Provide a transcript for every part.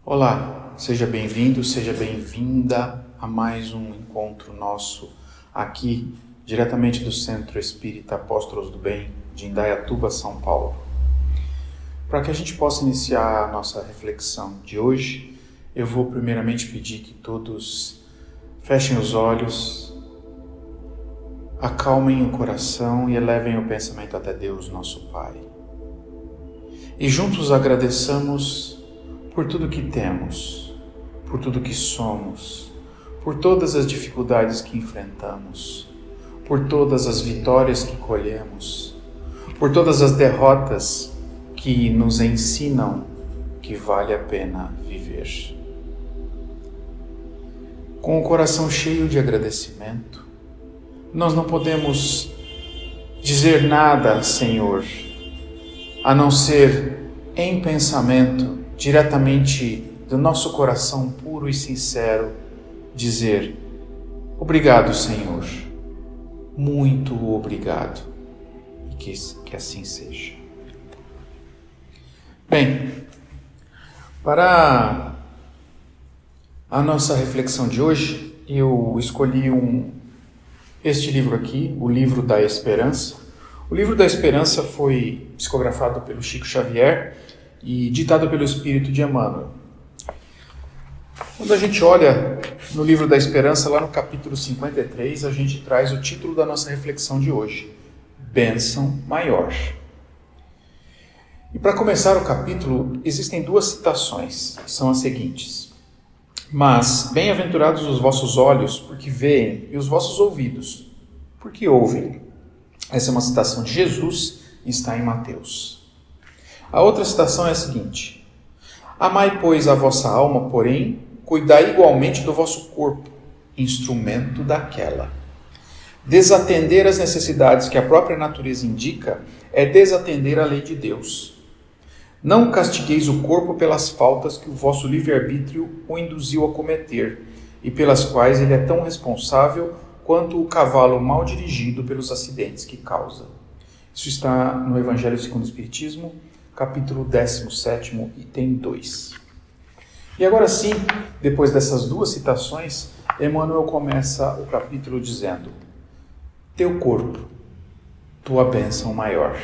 Olá, seja bem-vindo, seja bem-vinda a mais um encontro nosso aqui, diretamente do Centro Espírita Apóstolos do Bem, de Indaiatuba, São Paulo. Para que a gente possa iniciar a nossa reflexão de hoje, eu vou primeiramente pedir que todos fechem os olhos, acalmem o coração e elevem o pensamento até Deus, nosso Pai. E juntos agradeçamos por tudo que temos, por tudo que somos, por todas as dificuldades que enfrentamos, por todas as vitórias que colhemos, por todas as derrotas que nos ensinam que vale a pena viver. Com o coração cheio de agradecimento, nós não podemos dizer nada, Senhor, a não ser em pensamento, diretamente do nosso coração puro e sincero, dizer: obrigado, Senhor, muito obrigado, e que assim seja. Bem, para a nossa reflexão de hoje, eu escolhi este livro aqui, o Livro da Esperança. O Livro da Esperança foi psicografado pelo Chico Xavier e ditado pelo Espírito de Emmanuel. Quando a gente olha no Livro da Esperança, lá no capítulo 53, a gente traz o título da nossa reflexão de hoje: Bênção Maior. E para começar o capítulo, existem duas citações, que são as seguintes: mas bem-aventurados os vossos olhos, porque veem, e os vossos ouvidos, porque ouvem. Essa é uma citação de Jesus e está em Mateus. A outra citação é a seguinte: amai, pois, a vossa alma, porém, cuidai igualmente do vosso corpo, instrumento daquela. Desatender as necessidades que a própria natureza indica é desatender a lei de Deus. Não castigueis o corpo pelas faltas que o vosso livre-arbítrio o induziu a cometer, e pelas quais ele é tão responsável quanto o cavalo mal dirigido pelos acidentes que causa. Isso está no Evangelho segundo o Espiritismo, capítulo 17, item 2. E agora sim, depois dessas duas citações, Emmanuel começa o capítulo dizendo: teu corpo, tua bênção maior.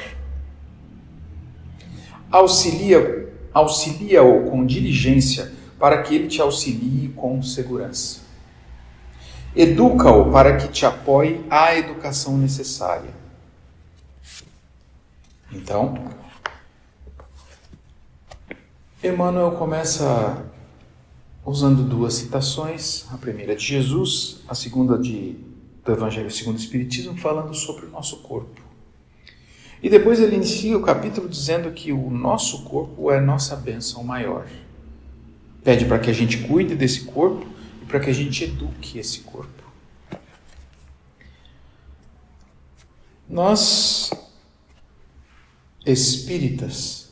Auxilia-o com diligência para que ele te auxilie com segurança. Educa-o para que te apoie à educação necessária. Então, Emmanuel começa usando duas citações, a primeira de Jesus, a segunda do Evangelho segundo o Espiritismo, falando sobre o nosso corpo. E depois ele inicia o capítulo dizendo que o nosso corpo é nossa bênção maior. Pede para que a gente cuide desse corpo e para que a gente eduque esse corpo. Nós, espíritas,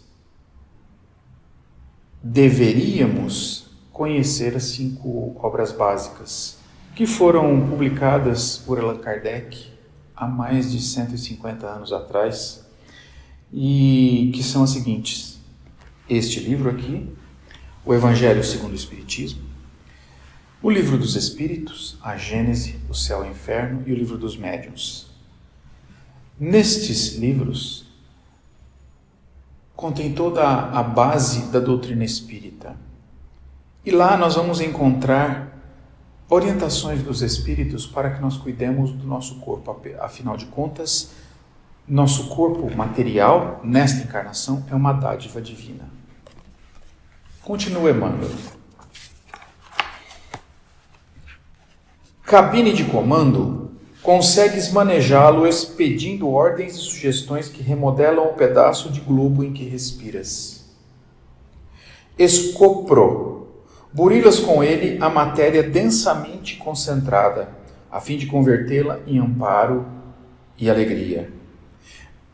deveríamos conhecer as 5 obras básicas que foram publicadas por Allan Kardec há mais de 150 anos atrás e que são as seguintes: este livro aqui, o Evangelho segundo o Espiritismo, o Livro dos Espíritos, a Gênese, o Céu e o Inferno e o Livro dos Médiuns. Nestes livros contém toda a base da doutrina espírita. E lá nós vamos encontrar orientações dos espíritos para que nós cuidemos do nosso corpo. Afinal de contas, nosso corpo material, nesta encarnação, é uma dádiva divina. Continua Emmanuel. Cabine de comando, consegues manejá-lo expedindo ordens e sugestões que remodelam o pedaço de globo em que respiras. Escopro, burilas com ele a matéria densamente concentrada, a fim de convertê-la em amparo e alegria.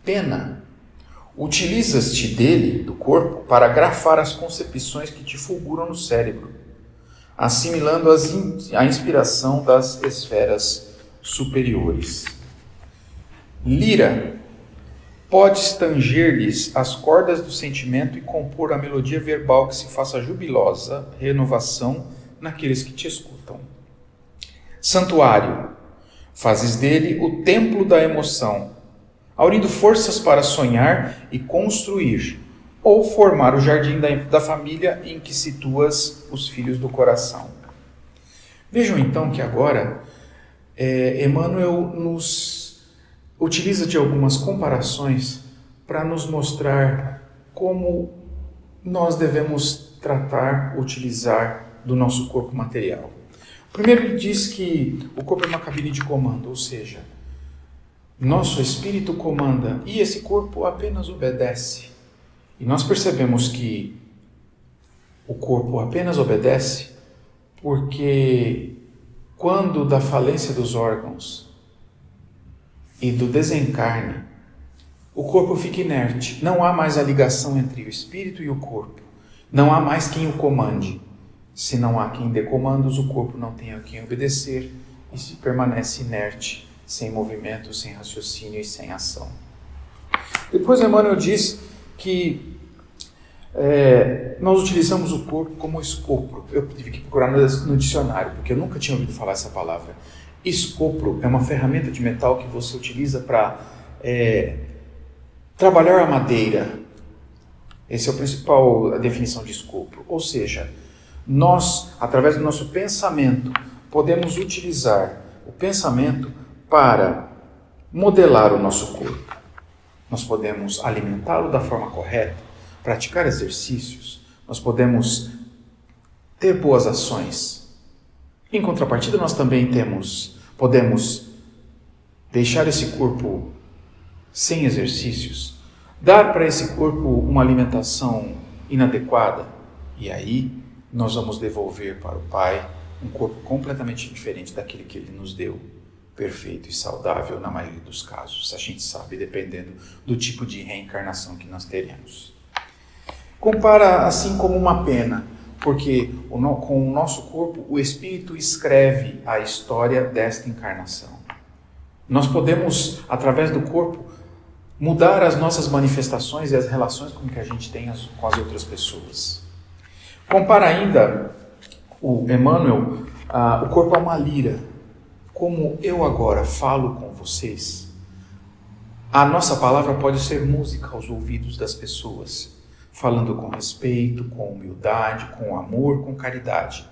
Pena, utilizas-te dele, do corpo, para grafar as concepções que te fulguram no cérebro, assimilando a inspiração das esferas superiores. Lira, podes tanger-lhes as cordas do sentimento e compor a melodia verbal que se faça jubilosa renovação naqueles que te escutam. Santuário, fazes dele o templo da emoção, aurindo forças para sonhar e construir, ou formar o jardim da família em que situas os filhos do coração. Vejam então que agora Emmanuel nos utiliza de algumas comparações para nos mostrar como nós devemos tratar, utilizar do nosso corpo material. Primeiro ele diz que o corpo é uma cabine de comando, ou seja, nosso espírito comanda e esse corpo apenas obedece. E nós percebemos que o corpo apenas obedece porque quando da falência dos órgãos e do desencarne, o corpo fica inerte. Não há mais a ligação entre o espírito e o corpo. Não há mais quem o comande. Se não há quem dê comandos, o corpo não tem a quem obedecer e se permanece inerte, sem movimento, sem raciocínio e sem ação. Depois Emmanuel diz que nós utilizamos o corpo como escopro. Eu tive que procurar no dicionário, porque eu nunca tinha ouvido falar essa palavra. Escopro é uma ferramenta de metal que você utiliza para trabalhar a madeira. Essa é a principal definição de escopro. Ou seja, nós, através do nosso pensamento, podemos utilizar o pensamento para modelar o nosso corpo. Nós podemos alimentá-lo da forma correta, praticar exercícios, nós podemos ter boas ações. Em contrapartida, nós também podemos deixar esse corpo sem exercícios, dar para esse corpo uma alimentação inadequada, e aí nós vamos devolver para o Pai um corpo completamente diferente daquele que Ele nos deu, perfeito e saudável na maioria dos casos, a gente sabe, dependendo do tipo de reencarnação que nós teremos. Compara assim como uma pena, porque com o nosso corpo o Espírito escreve a história desta encarnação. Nós podemos, através do corpo, mudar as nossas manifestações e as relações com que a gente tem com as outras pessoas. Compara ainda o Emmanuel, o corpo a uma lira. Como eu agora falo com vocês, a nossa palavra pode ser música aos ouvidos das pessoas, falando com respeito, com humildade, com amor, com caridade.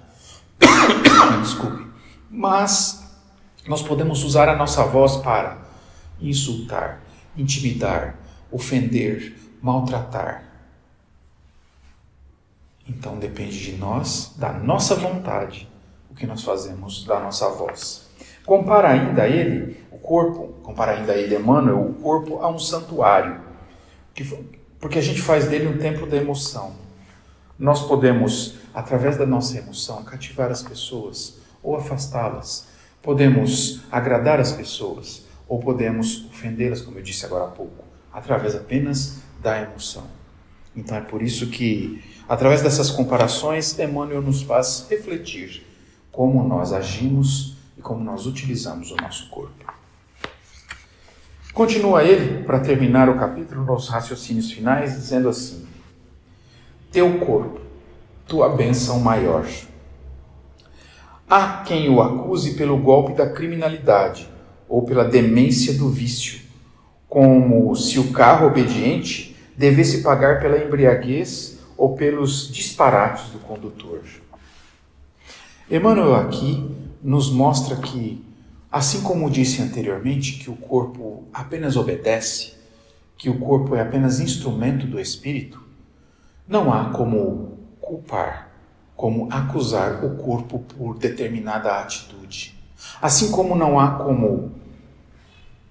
Desculpe. Mas nós podemos usar a nossa voz para insultar, intimidar, ofender, maltratar. Então depende de nós, da nossa vontade, o que nós fazemos da nossa voz. Compara ainda ele, Emmanuel, o corpo a um santuário, porque a gente faz dele um templo da emoção. Nós podemos, através da nossa emoção, cativar as pessoas ou afastá-las. Podemos agradar as pessoas ou podemos ofendê-las, como eu disse agora há pouco, através apenas da emoção. Então é por isso que, através dessas comparações, Emmanuel nos faz refletir como nós agimos e como nós utilizamos o nosso corpo. Continua ele, para terminar o capítulo, nos raciocínios finais, dizendo assim: teu corpo, tua bênção maior. Há quem o acuse pelo golpe da criminalidade ou pela demência do vício, como se o carro obediente devesse pagar pela embriaguez ou pelos disparates do condutor. Emmanuel aqui nos mostra que, assim como disse anteriormente, que o corpo apenas obedece, que o corpo é apenas instrumento do espírito, não há como culpar, como acusar o corpo por determinada atitude. Assim como não há como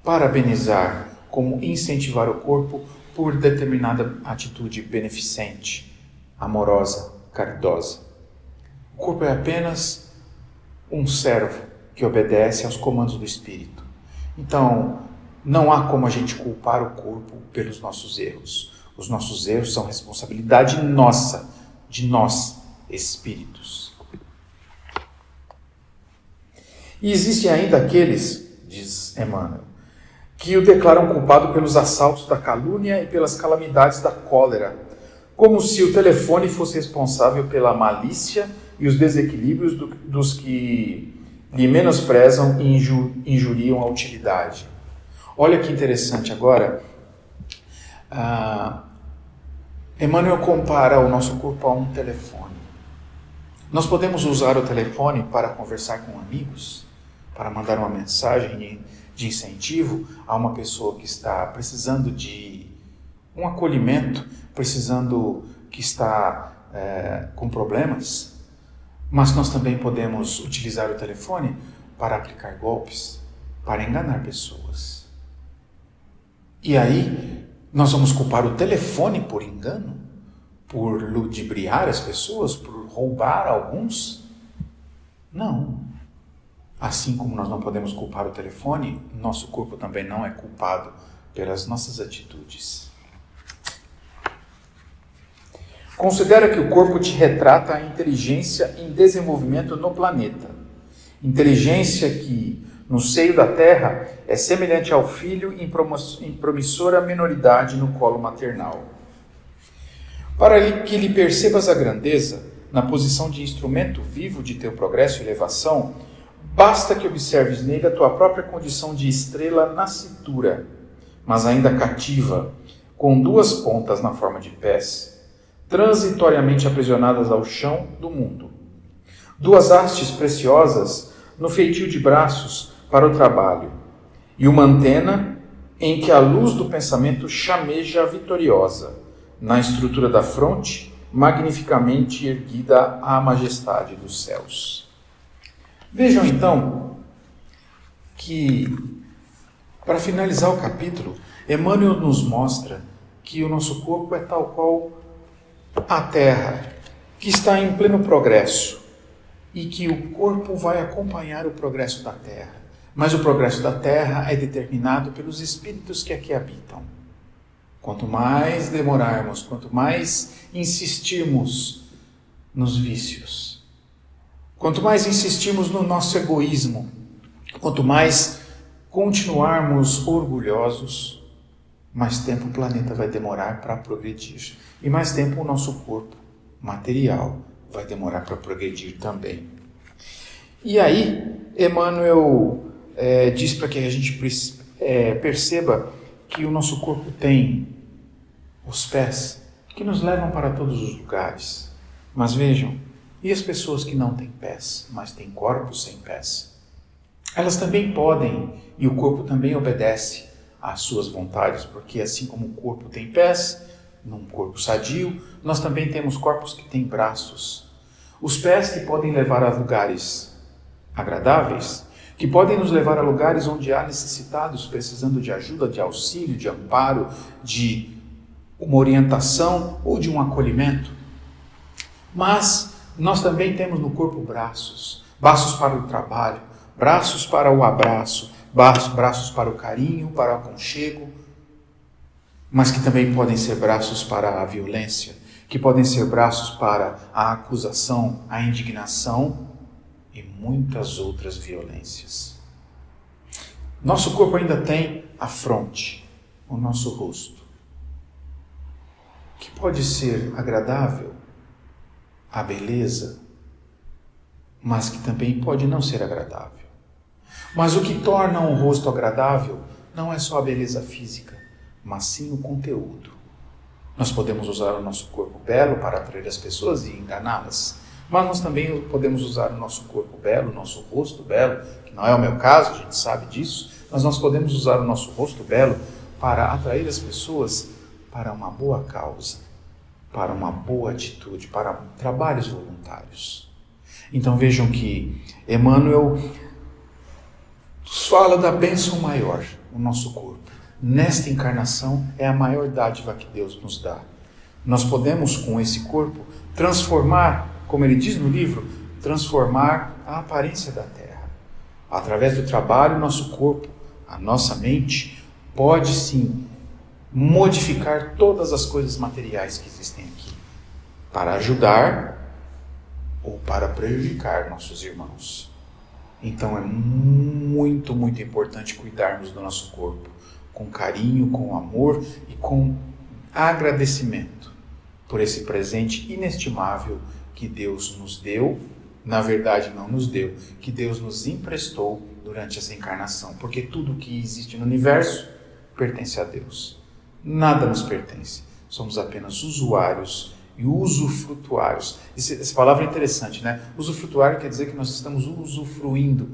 parabenizar, como incentivar o corpo por determinada atitude beneficente, amorosa, caridosa. O corpo é apenas um servo que obedece aos comandos do Espírito. Então, não há como a gente culpar o corpo pelos nossos erros. Os nossos erros são responsabilidade nossa, de nós, espíritos. E existem ainda aqueles, diz Emmanuel, que o declaram culpado pelos assaltos da calúnia e pelas calamidades da cólera, como se o telefone fosse responsável pela malícia e os desequilíbrios dos que lhe menosprezam e injuriam a utilidade. Olha que interessante agora. Emmanuel compara o nosso corpo a um telefone. Nós podemos usar o telefone para conversar com amigos, para mandar uma mensagem de incentivo a uma pessoa que está precisando de um acolhimento, que está com problemas. Mas nós também podemos utilizar o telefone para aplicar golpes, para enganar pessoas. E aí, nós vamos culpar o telefone por engano, por ludibriar as pessoas, por roubar alguns? Não. Assim como nós não podemos culpar o telefone, nosso corpo também não é culpado pelas nossas atitudes. Considera que o corpo te retrata a inteligência em desenvolvimento no planeta. Inteligência que, no seio da terra, é semelhante ao filho em promissora menoridade no colo maternal. Para que lhe percebas a grandeza, na posição de instrumento vivo de teu progresso e elevação, basta que observes nele a tua própria condição de estrela nascitura, mas ainda cativa, com duas pontas na forma de pés, transitoriamente aprisionadas ao chão do mundo. Duas hastes preciosas no feitio de braços para o trabalho, e uma antena em que a luz do pensamento chameja vitoriosa, na estrutura da fronte, magnificamente erguida à majestade dos céus. Vejam então que, para finalizar o capítulo, Emmanuel nos mostra que o nosso corpo é tal qual a terra, que está em pleno progresso, e que o corpo vai acompanhar o progresso da terra. Mas o progresso da terra é determinado pelos espíritos que aqui habitam. Quanto mais demorarmos, quanto mais insistirmos nos vícios, quanto mais insistirmos no nosso egoísmo, quanto mais continuarmos orgulhosos, mais tempo o planeta vai demorar para progredir. E mais tempo o nosso corpo material vai demorar para progredir também. E aí, Emmanuel diz para que a gente perceba que o nosso corpo tem os pés que nos levam para todos os lugares. Mas vejam, e as pessoas que não têm pés, mas têm corpos sem pés? Elas também podem, e o corpo também obedece às suas vontades, porque assim como o corpo tem pés, num corpo sadio, nós também temos corpos que têm braços. Os pés que podem levar a lugares agradáveis, que podem nos levar a lugares onde há necessitados precisando de ajuda, de auxílio, de amparo, de uma orientação ou de um acolhimento. Mas nós também temos no corpo braços para o trabalho, braços para o abraço, braços para o carinho, para o aconchego, mas que também podem ser braços para a violência, que podem ser braços para a acusação, a indignação e muitas outras violências. Nosso corpo ainda tem a fronte, o nosso rosto, que pode ser agradável, a beleza, mas que também pode não ser agradável. Mas o que torna um rosto agradável não é só a beleza física, mas sim o conteúdo. Nós podemos usar o nosso corpo belo para atrair as pessoas e enganá-las, mas nós também podemos usar o nosso corpo belo, o nosso rosto belo, que não é o meu caso, a gente sabe disso, mas nós podemos usar o nosso rosto belo para atrair as pessoas para uma boa causa, para uma boa atitude, para trabalhos voluntários. Então vejam que Emmanuel fala da bênção maior, o nosso corpo. Nesta encarnação é a maior dádiva que Deus nos dá. Nós podemos, com esse corpo, transformar, como ele diz no livro, transformar a aparência da terra. Através do trabalho, nosso corpo, a nossa mente, pode sim modificar todas as coisas materiais que existem aqui, para ajudar ou para prejudicar nossos irmãos. Então é muito, muito importante cuidarmos do nosso corpo, com carinho, com amor e com agradecimento por esse presente inestimável que Deus nos deu, na verdade não nos deu, que Deus nos emprestou durante essa encarnação, porque tudo que existe no universo pertence a Deus. Nada nos pertence, somos apenas usuários e usufrutuários. Essa palavra é interessante, né? Usufrutuário quer dizer que nós estamos usufruindo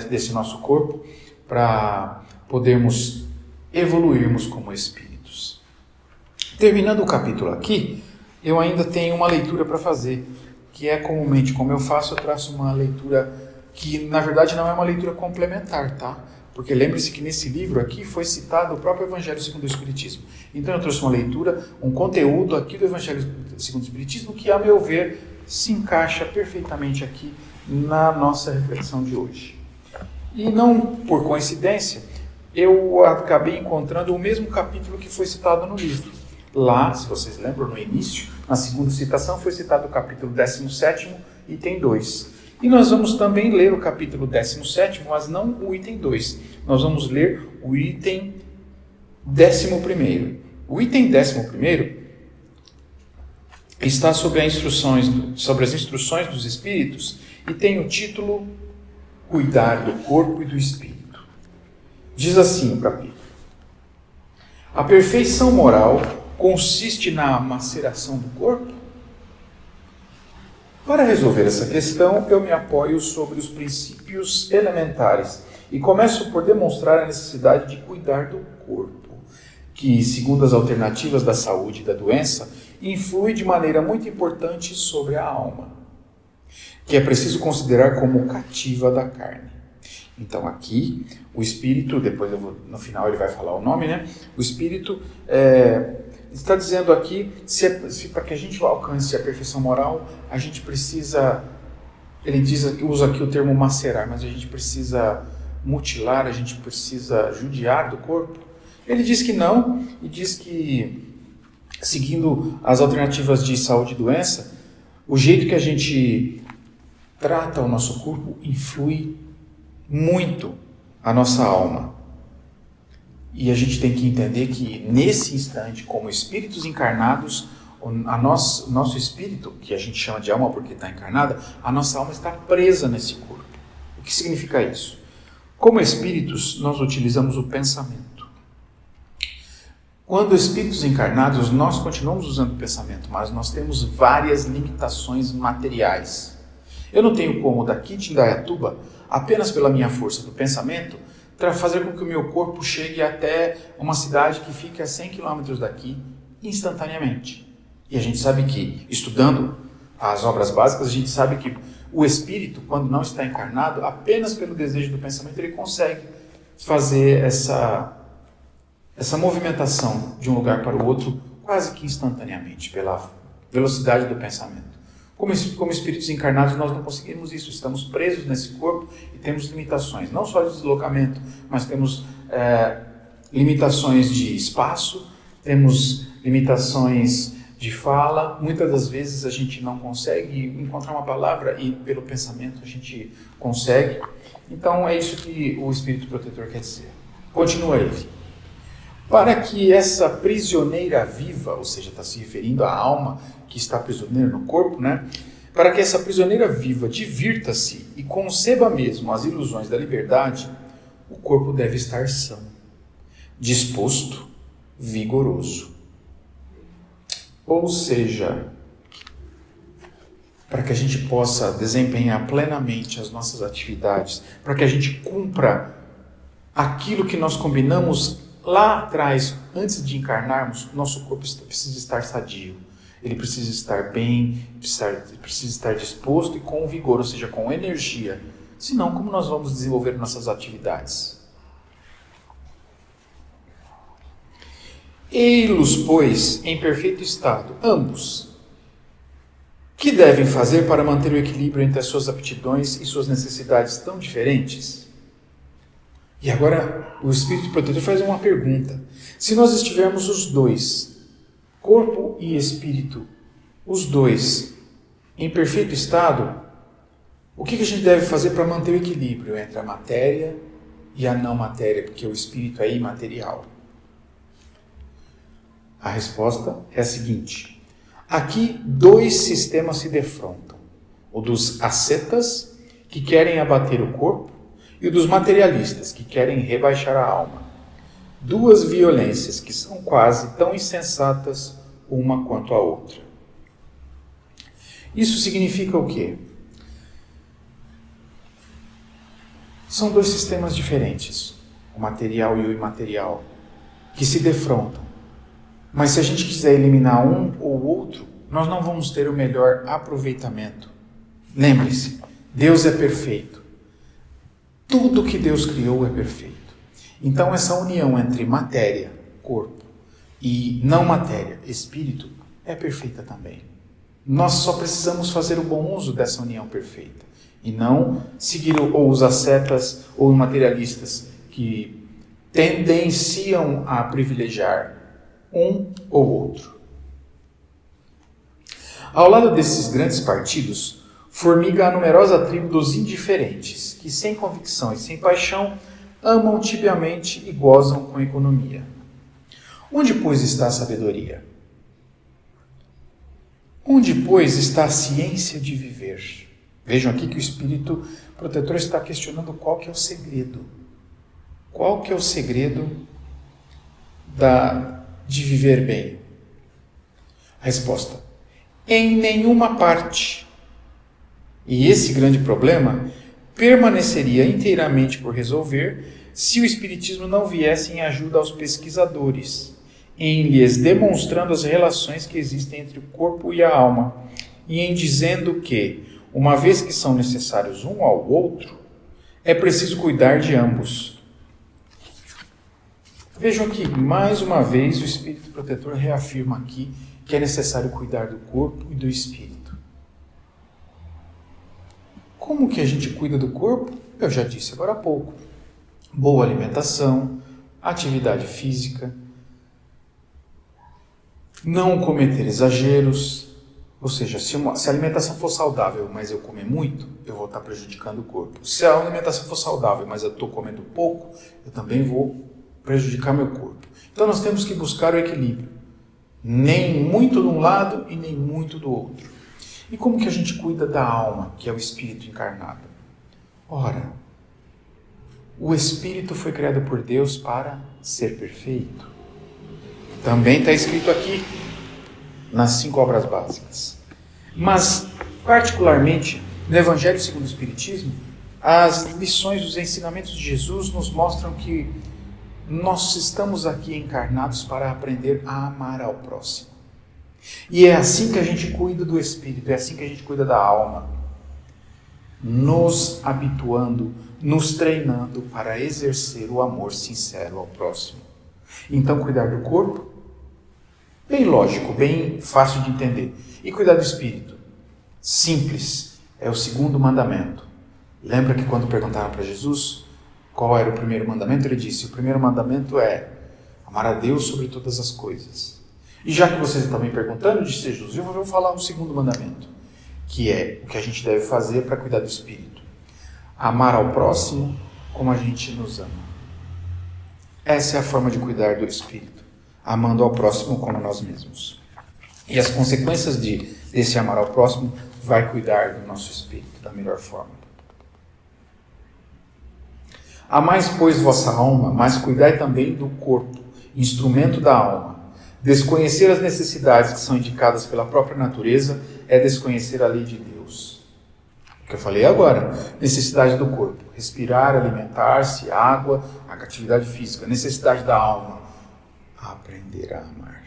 desse nosso corpo para podermos evoluirmos como espíritos. Terminando o capítulo aqui, eu ainda tenho uma leitura para fazer, que é comumente como eu faço, eu traço uma leitura que na verdade não é uma leitura complementar, tá? Porque lembre-se que nesse livro aqui foi citado o próprio Evangelho segundo o Espiritismo. Então eu trouxe uma leitura, um conteúdo aqui do Evangelho segundo o Espiritismo que, a meu ver, se encaixa perfeitamente aqui na nossa reflexão de hoje. E não por coincidência, eu acabei encontrando o mesmo capítulo que foi citado no livro. Lá, se vocês lembram, no início, na segunda citação, foi citado o capítulo 17º, item 2. E nós vamos também ler o capítulo 17º, mas não o item 2. Nós vamos ler o item 11º. O item 11º está sobre as instruções dos Espíritos e tem o título Cuidar do Corpo e do Espírito. Diz assim o capítulo: a perfeição moral consiste na maceração do corpo? Para resolver essa questão, eu me apoio sobre os princípios elementares e começo por demonstrar a necessidade de cuidar do corpo, que, segundo as alternativas da saúde e da doença, influi de maneira muito importante sobre a alma, que é preciso considerar como cativa da carne. Então aqui, o espírito, depois no final ele vai falar o nome, né? O espírito está dizendo aqui, se para que a gente alcance a perfeição moral, a gente precisa, usa aqui o termo macerar, mas a gente precisa mutilar, a gente precisa judiar do corpo. Ele diz que não, e diz que, seguindo as alternativas de saúde e doença, o jeito que a gente trata o nosso corpo influi muito a nossa alma. E a gente tem que entender que nesse instante, como espíritos encarnados, nosso espírito, que a gente chama de alma porque está encarnada, a nossa alma está presa nesse corpo. O que significa isso? Como espíritos, nós utilizamos o pensamento. Quando espíritos encarnados, nós continuamos usando o pensamento, mas nós temos várias limitações materiais. Eu não tenho como daqui de Indaiatuba, apenas pela minha força do pensamento, para fazer com que o meu corpo chegue até uma cidade que fique a 100 quilômetros daqui instantaneamente. E a gente sabe que, estudando as obras básicas, a gente sabe que o espírito, quando não está encarnado, apenas pelo desejo do pensamento, ele consegue fazer essa movimentação de um lugar para o outro quase que instantaneamente, pela velocidade do pensamento. Como espíritos encarnados, nós não conseguimos isso. Estamos presos nesse corpo e temos limitações, não só de deslocamento, mas temos limitações de espaço, temos limitações de fala. Muitas das vezes a gente não consegue encontrar uma palavra e pelo pensamento a gente consegue. Então é isso que o Espírito Protetor quer dizer. Continua ele. Para que essa prisioneira viva, ou seja, está se referindo à alma que está prisioneira no corpo, né? Para que essa prisioneira viva divirta-se e conceba mesmo as ilusões da liberdade, o corpo deve estar são, disposto, vigoroso. Ou seja, para que a gente possa desempenhar plenamente as nossas atividades, para que a gente cumpra aquilo que nós combinamos lá atrás, antes de encarnarmos, nosso corpo precisa estar sadio. Ele precisa estar bem, precisa estar disposto e com vigor, ou seja, com energia. Senão, como nós vamos desenvolver nossas atividades? Ei-los, pois, em perfeito estado, ambos. Que devem fazer para manter o equilíbrio entre as suas aptidões e suas necessidades tão diferentes? E agora o Espírito Protetor faz uma pergunta. Se nós estivermos os dois, corpo e espírito, os dois, em perfeito estado, o que a gente deve fazer para manter o equilíbrio entre a matéria e a não matéria, porque o espírito é imaterial? A resposta é a seguinte: aqui dois sistemas se defrontam: o dos ascetas, que querem abater o corpo, e o dos materialistas, que querem rebaixar a alma. Duas violências que são quase tão insensatas uma quanto a outra. Isso significa o quê? São dois sistemas diferentes, o material e o imaterial, que se defrontam. Mas se a gente quiser eliminar um ou outro, nós não vamos ter o melhor aproveitamento. Lembre-se, Deus é perfeito. Tudo que Deus criou é perfeito. Então essa união entre matéria, corpo, e não matéria, espírito, é perfeita também. Nós só precisamos fazer o bom uso dessa união perfeita e não seguir ou os ascetas ou os materialistas que tendenciam a privilegiar um ou outro. Ao lado desses grandes partidos, formiga a numerosa tribo dos indiferentes, que sem convicção e sem paixão amam tibiamente e gozam com economia. Onde, pois, está a sabedoria? Onde, pois, está a ciência de viver? Vejam aqui que o Espírito Protetor está questionando qual que é o segredo. Qual que é o segredo de viver bem? A resposta: em nenhuma parte. E esse grande problema permaneceria inteiramente por resolver se o Espiritismo não viesse em ajuda aos pesquisadores, em lhes demonstrando as relações que existem entre o corpo e a alma, e em dizendo que, uma vez que são necessários um ao outro, é preciso cuidar de ambos. Vejam que, mais uma vez, o Espírito Protetor reafirma aqui que é necessário cuidar do corpo e do espírito. Como que a gente cuida do corpo? Eu já disse agora há pouco. Boa alimentação, atividade física, não cometer exageros. Ou seja, se a alimentação for saudável, mas eu comer muito, eu vou estar prejudicando o corpo. Se a alimentação for saudável, mas eu estou comendo pouco, eu também vou prejudicar meu corpo. Então nós temos que buscar o equilíbrio. Nem muito de um lado e nem muito do outro. E como que a gente cuida da alma, que é o espírito encarnado? Ora, o espírito foi criado por Deus para ser perfeito. Também está escrito aqui nas 5 obras básicas. Mas, particularmente, no Evangelho segundo o Espiritismo, as lições, os ensinamentos de Jesus nos mostram que nós estamos aqui encarnados para aprender a amar ao próximo. E é assim que a gente cuida do espírito, é assim que a gente cuida da alma. Nos habituando, nos treinando para exercer o amor sincero ao próximo. Então, cuidar do corpo, bem lógico, bem fácil de entender. E cuidar do espírito, simples, é o 2º mandamento. Lembra que quando perguntaram para Jesus qual era o primeiro mandamento, ele disse: o primeiro mandamento é amar a Deus sobre todas as coisas. E já que vocês estão me perguntando, disse Jesus, eu vou falar um 2º mandamento, que é o que a gente deve fazer para cuidar do espírito. Amar ao próximo como a gente nos ama. Essa é a forma de cuidar do espírito, amando ao próximo como nós mesmos. E as consequências desse amar ao próximo vai cuidar do nosso espírito da melhor forma. Amais, pois, vossa alma, mas cuidai também do corpo, instrumento da alma. Desconhecer as necessidades que são indicadas pela própria natureza é desconhecer a lei de Deus. O que eu falei agora, necessidade do corpo, respirar, alimentar-se, água, a atividade física. Necessidade da alma, aprender a amar.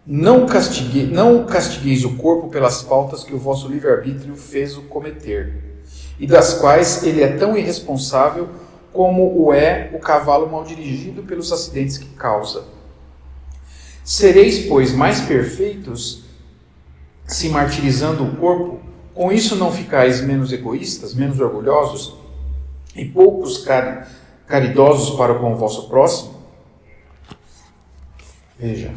Não castigueis o corpo pelas faltas que o vosso livre-arbítrio fez-o cometer, e das quais ele é tão irresponsável como o é o cavalo mal dirigido pelos acidentes que causa. Sereis, pois, mais perfeitos se martirizando o corpo, com isso não ficais menos egoístas, menos orgulhosos e poucos caridosos para com o vosso próximo? Veja,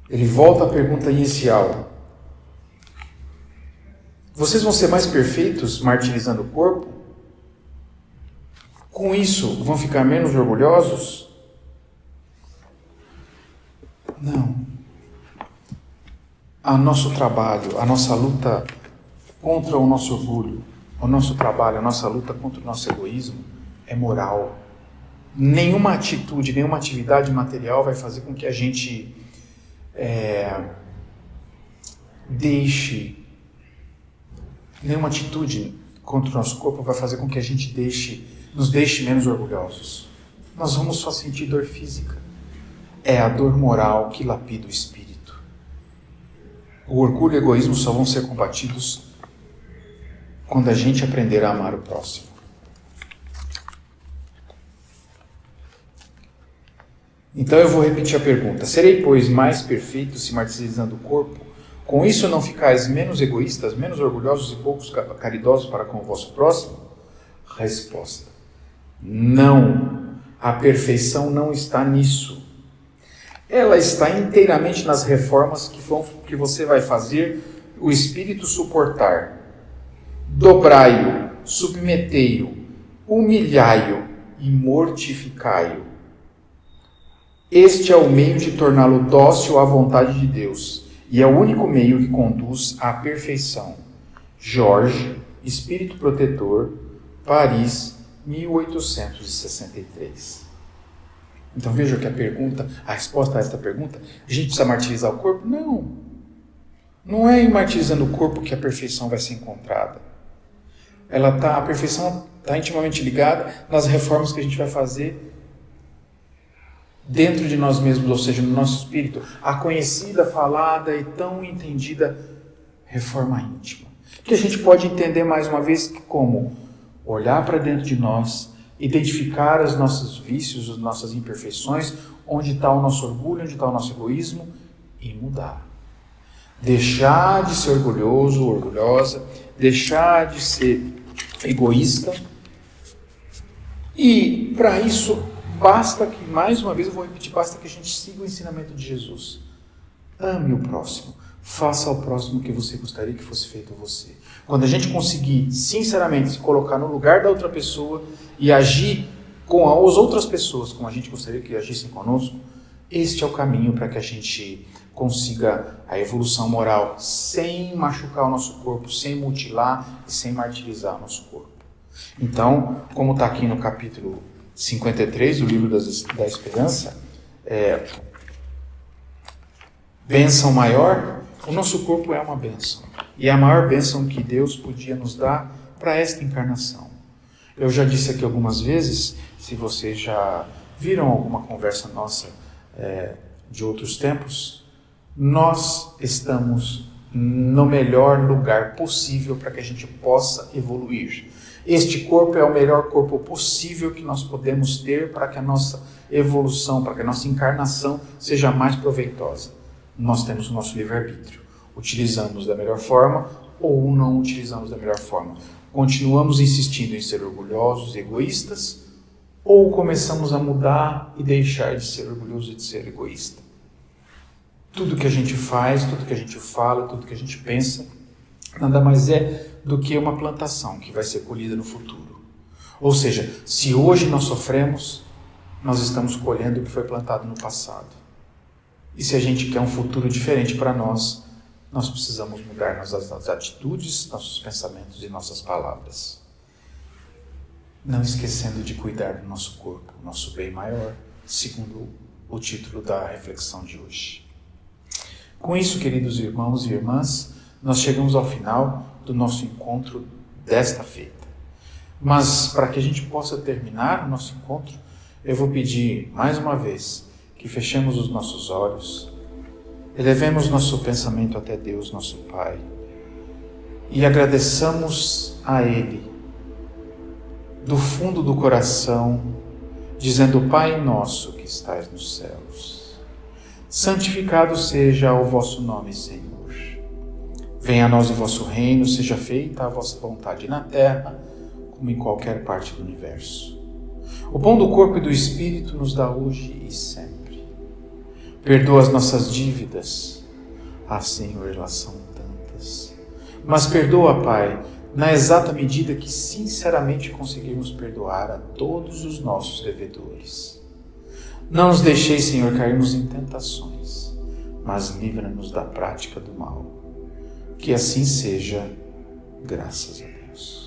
ele volta à pergunta inicial. Vocês vão ser mais perfeitos martirizando o corpo? Com isso, vão ficar menos orgulhosos? Não. O nosso trabalho, a nossa luta contra o nosso orgulho, o nosso trabalho, a nossa luta contra o nosso egoísmo é moral. Nenhuma atitude, nenhuma atividade material vai fazer com que a gente nenhuma atitude contra o nosso corpo vai fazer com que a gente nos deixe menos orgulhosos. Nós vamos só sentir dor física. É a dor moral que lapida o espírito. O orgulho e o egoísmo só vão ser combatidos quando a gente aprender a amar o próximo. Então eu vou repetir a pergunta. Serei, pois, mais perfeito se martirizando o corpo? Com isso não ficais menos egoístas, menos orgulhosos e poucos caridosos para com o vosso próximo? Resposta: não. A perfeição não está nisso. Ela está inteiramente nas reformas que você vai fazer o Espírito suportar. Dobrai-o, submetei-o, humilhai-o e mortificai-o. Este é o meio de torná-lo dócil à vontade de Deus, e é o único meio que conduz à perfeição. Jorge, Espírito Protetor, Paris, 1863. Então veja que a resposta a esta pergunta, a gente precisa martirizar o corpo? Não. Não é em martirizando o corpo que a perfeição vai ser encontrada. A perfeição está intimamente ligada nas reformas que a gente vai fazer dentro de nós mesmos, ou seja, no nosso espírito. A conhecida, falada e tão entendida reforma íntima. Que a gente pode entender mais uma vez como olhar para dentro de nós, identificar os nossos vícios, as nossas imperfeições, onde está o nosso orgulho, onde está o nosso egoísmo, e mudar. Deixar de ser orgulhoso, orgulhosa, deixar de ser egoísta. E para isso, basta que, mais uma vez eu vou repetir, basta que a gente siga o ensinamento de Jesus. Ame o próximo. Faça ao próximo o que você gostaria que fosse feito a você. Quando a gente conseguir, sinceramente, se colocar no lugar da outra pessoa e agir com as outras pessoas como a gente gostaria que agissem conosco, este é o caminho para que a gente consiga a evolução moral sem machucar o nosso corpo, sem mutilar e sem martirizar o nosso corpo. Então, como está aqui no capítulo 53 do livro da Esperança, bênção maior, o nosso corpo é uma bênção. E é a maior bênção que Deus podia nos dar para esta encarnação. Eu já disse aqui algumas vezes, se vocês já viram alguma conversa nossa de outros tempos, nós estamos no melhor lugar possível para que a gente possa evoluir. Este corpo é o melhor corpo possível que nós podemos ter para que a nossa evolução, para que a nossa encarnação seja mais proveitosa. Nós temos o nosso livre-arbítrio. Utilizamos da melhor forma ou não utilizamos da melhor forma. Continuamos insistindo em ser orgulhosos e egoístas ou começamos a mudar e deixar de ser orgulhoso e de ser egoísta. Tudo que a gente faz, tudo que a gente fala, tudo que a gente pensa, nada mais é do que uma plantação que vai ser colhida no futuro. Ou seja, se hoje nós sofremos, nós estamos colhendo o que foi plantado no passado. E se a gente quer um futuro diferente para nós, nós precisamos mudar nossas atitudes, nossos pensamentos e nossas palavras. Não esquecendo de cuidar do nosso corpo, nosso bem maior, segundo o título da reflexão de hoje. Com isso, queridos irmãos e irmãs, nós chegamos ao final do nosso encontro desta feita. Mas para que a gente possa terminar o nosso encontro, eu vou pedir mais uma vez que fechemos os nossos olhos, elevemos nosso pensamento até Deus, nosso Pai, e agradeçamos a Ele, do fundo do coração, dizendo: Pai nosso que estais nos céus, santificado seja o vosso nome, Senhor. Venha a nós o vosso reino, seja feita a vossa vontade na terra, como em qualquer parte do universo. O pão do corpo e do Espírito nos dá hoje e sempre. Perdoa as nossas dívidas. Ah, Senhor, elas são tantas. Mas perdoa, Pai, na exata medida que sinceramente conseguirmos perdoar a todos os nossos devedores. Não nos deixeis, Senhor, cairmos em tentações, mas livra-nos da prática do mal. Que assim seja, graças a Deus.